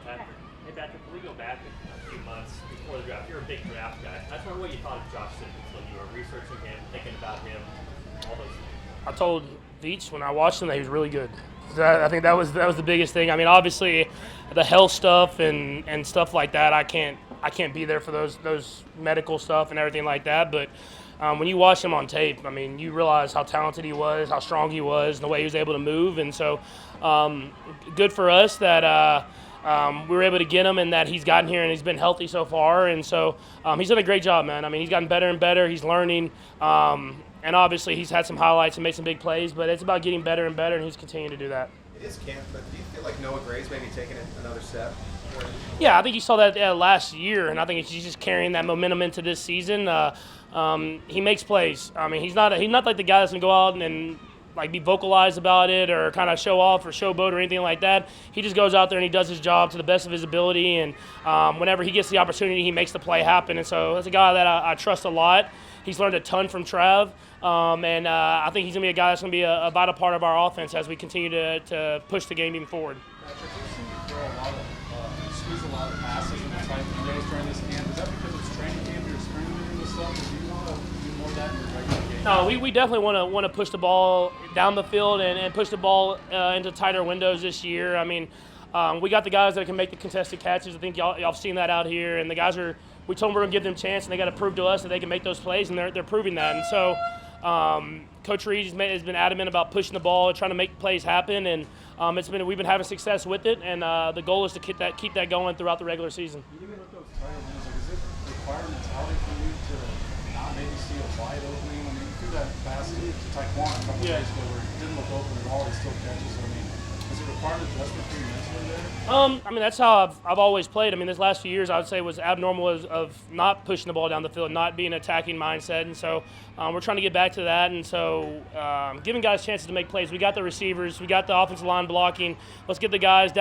Patrick. Hey, Patrick, can we go back a few months before the draft? You're a big draft guy. I just wonder what you thought of Josh Simmons when you were researching him, thinking about him, all those things. I told Veach when I watched him that he was really good. I think that was the biggest thing. I mean, obviously, the health stuff and stuff like that, I can't be there for those medical stuff and everything like that. But when you watch him on tape, I mean, you realize how talented he was, how strong he was, and the way he was able to move. And so, good for us that we were able to get him and that he's gotten here and he's been healthy so far. And so, he's done a great job, man. I mean, he's gotten better and better. He's learning. And obviously, he's had some highlights and made some big plays, but it's about getting better and better, and he's continuing to do that. It is camp, but do you feel like Noah Gray's maybe taking it another step? Yeah, I think you saw that last year, and I think he's just carrying that momentum into this season. He makes plays. I mean, he's not like the guy that's gonna go out and like be vocalized about it or kind of show off or showboat or anything like that. He just goes out there and he does his job to the best of his ability, and whenever he gets the opportunity, he makes the play happen. And so that's a guy that I trust a lot. He's learned a ton from Trav, and I think he's going to be a guy that's going to be a vital part of our offense as we continue to push the game even forward. Patrick, we've seen you throw squeeze a lot of passes in the tight windows during this camp. Is that because it's training camp, you're experimenting with stuff, or do you want to do more of that in your regular game? No, we definitely want to push the ball down the field and push the ball into tighter windows this year. I mean, we got the guys that can make the contested catches. I think y'all have seen that out here, and the guys are. We told them we're going to give them a chance, and they got to prove to us that they can make those plays, and they're proving that. And so, Coach Reed has been adamant about pushing the ball, trying to make plays happen, and we've been having success with it. And the goal is to keep that going throughout the regular season. Even with those tighter windows, like, is it required mentality for you to not maybe see a wide opening? I mean, you threw that pass to Taekwon a couple days ago where it didn't look open at all. He still catches. So, I mean, is it required adjustment for you mentally there? I mean, that's how I've always played. I mean, this last few years, I would say, was abnormal of not pushing the ball down the field, not being an attacking mindset. And so we're trying to get back to that. And so giving guys chances to make plays. We got the receivers. We got the offensive line blocking. Let's give the guys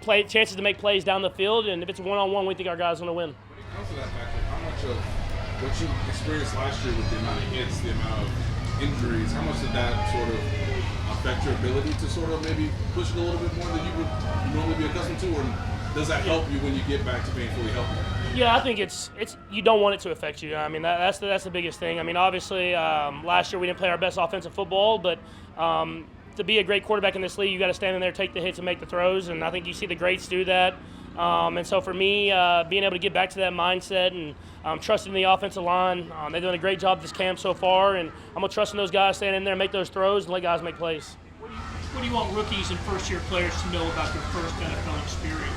chances to make plays down the field. And if it's one-on-one, we think our guys are going to win. When it comes to that, Patrick, how much of what you experienced last year with the amount of hits, the amount of injuries, how much did that sort of affect your ability to sort of maybe push it a little bit more than you would normally be accustomed to, or does that help you when you get back to being fully healthy? Yeah, I think it's you don't want it to affect you. I mean, that's the biggest thing. I mean, obviously, last year we didn't play our best offensive football, but to be a great quarterback in this league, you got to stand in there, take the hits, and make the throws. And I think you see the greats do that. And so for me, being able to get back to that mindset and trusting the offensive line, they've done a great job this camp so far, and I'm going to trust in those guys, stand in there, make those throws, and let guys make plays. What do you want rookies and first-year players to know about their first NFL experience?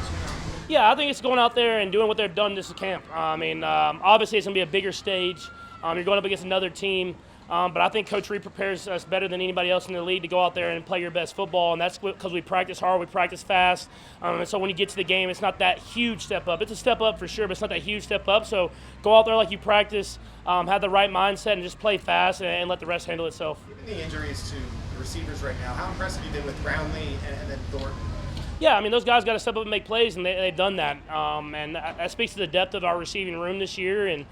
Yeah, I think it's going out there and doing what they've done this camp. I mean, obviously it's going to be a bigger stage. You're going up against another team. But I think Coach Reed prepares us better than anybody else in the league to go out there and play your best football, and that's because we practice hard, we practice fast. And so when you get to the game, it's not that huge step up. It's a step up for sure, but it's not that huge step up. So go out there like you practice, have the right mindset, and just play fast and let the rest handle itself. Given the injuries to the receivers right now, how impressive have you been with Brownlee and then Thornton? Yeah, I mean, those guys got to step up and make plays, and they've done that. And that speaks to the depth of our receiving room this year. And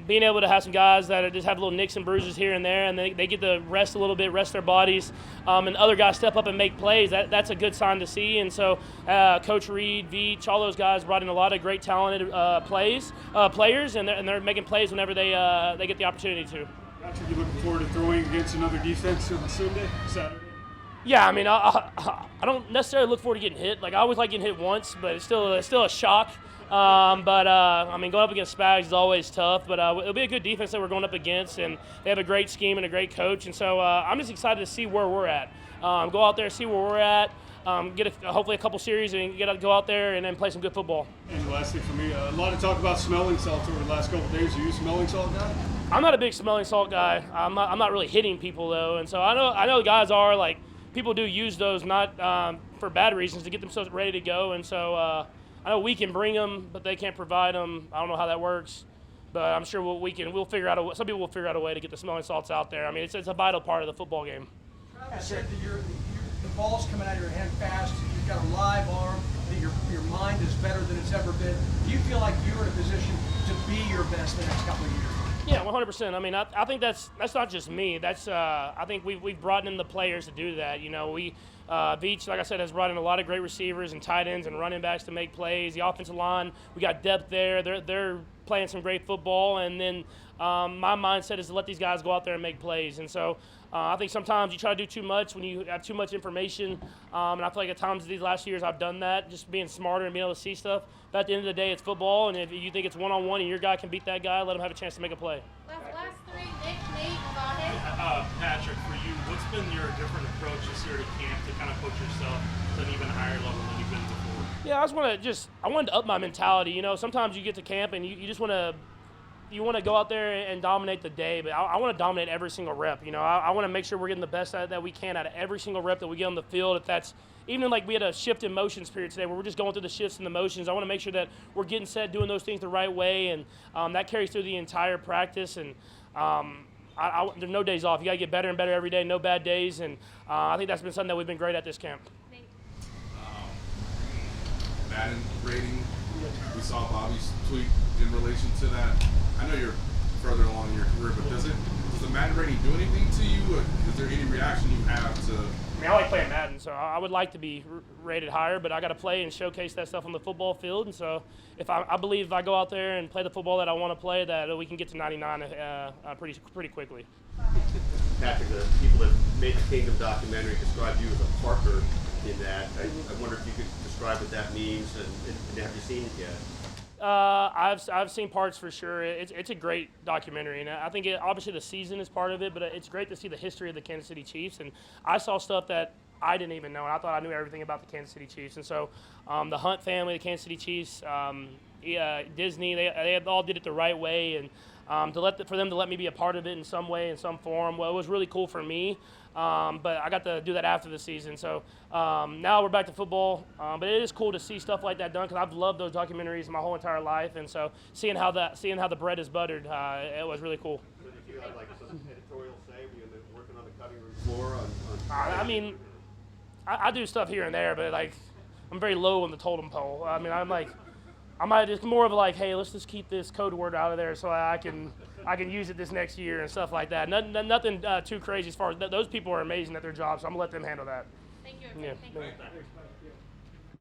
being able to have some guys that just have little nicks and bruises here and there, and they get to rest a little bit, rest their bodies, and other guys step up and make plays, that's a good sign to see. And so Coach Reed, Veach, all those guys brought in a lot of great talented players, and they're making plays whenever they get the opportunity to. Patrick, you looking forward to throwing against another defense on Saturday? Yeah, I mean, I don't necessarily look forward to getting hit. Like, I always like getting hit once, but it's still a shock. I mean, going up against Spags is always tough, but it'll be a good defense that we're going up against, and they have a great scheme and a great coach, and so I'm just excited to see where we're at. Go out there, see where we're at, get hopefully a couple series, and go out there and then play some good football. And lastly for me, a lot of talk about smelling salts over the last couple of days. Are you a smelling salt guy? I'm not a big smelling salt guy. I'm not really hitting people, though, and so I know the guys are, like, people do use those not for bad reasons, to get themselves ready to go, and so I know we can bring them, but they can't provide them. I don't know how that works, but I'm sure we'll figure out some people will figure out a way to get the smelling salts out there. I mean, it's a vital part of the football game. Travis said that the ball's coming out of your hand fast. You've got a live arm. That your mind is better than it's ever been. Do you feel like you're in a position to be your best the next couple of years? Yeah, 100%. I mean, I think that's not just me. That's I think we've brought in the players to do that. You know, Veach, like I said, has brought in a lot of great receivers and tight ends and running backs to make plays. The offensive line, we got depth there. They're playing some great football, and then my mindset is to let these guys go out there and make plays. And so I think sometimes you try to do too much when you have too much information, and I feel like at times these last years I've done that, just being smarter and being able to see stuff. But at the end of the day, it's football, and if you think it's one-on-one and your guy can beat that guy, let him have a chance to make a play. Last three, Nick, Nate, Vahe. Patrick, for you, what's been your different approach this year to camp to kind of put yourself to an even higher level than you've been before? Yeah, I wanted to up my mentality. You know, sometimes you get to camp and you just want to go out there and dominate the day, but I want to dominate every single rep. You know, I want to make sure we're getting the best that we can out of every single rep that we get on the field. If that's even like we had a shift in motions period today where we're just going through the shifts and the motions, I want to make sure that we're getting set, doing those things the right way, and that carries through the entire practice. And there's no days off. You got to get better and better every day, no bad days, and I think that's been something that we've been great at this camp. Madden rating. We saw Bobby's tweet in relation to that. I know you're further along in your career, but does the Madden rating do anything to you? Or is there any reaction you have to? I mean, I like playing Madden, so I would like to be rated higher, but I got to play and showcase that stuff on the football field. And so, I believe if I go out there and play the football that I want to play, that we can get to 99 pretty quickly. Patrick, the people that made the Kingdom documentary described you as a partner in that. I wonder if you could describe what that means, and have you seen it yet? I've seen parts for sure. It's a great documentary, and I think obviously the season is part of it, but it's great to see the history of the Kansas City Chiefs. And I saw stuff that I didn't even know, and I thought I knew everything about the Kansas City Chiefs. And so the Hunt family, the Kansas City Chiefs, Disney, they all did it the right way, and for them to let me be a part of it in some way, in some form, well, it was really cool for me. But I got to do that after the season. So now we're back to football. But it is cool to see stuff like that done because I've loved those documentaries my whole entire life. And so seeing how the bread is buttered, it was really cool. So did you have like some editorial say when you were working on the cutting room floor? I mean, I do stuff here and there, but like I'm very low on the totem pole. I mean, it's more of like, hey, let's just keep this code word out of there so I can use it this next year and stuff like that. Nothing too crazy as far as those people are amazing at their job, so I'm gonna let them handle that. Thank you. Yeah. Thank you.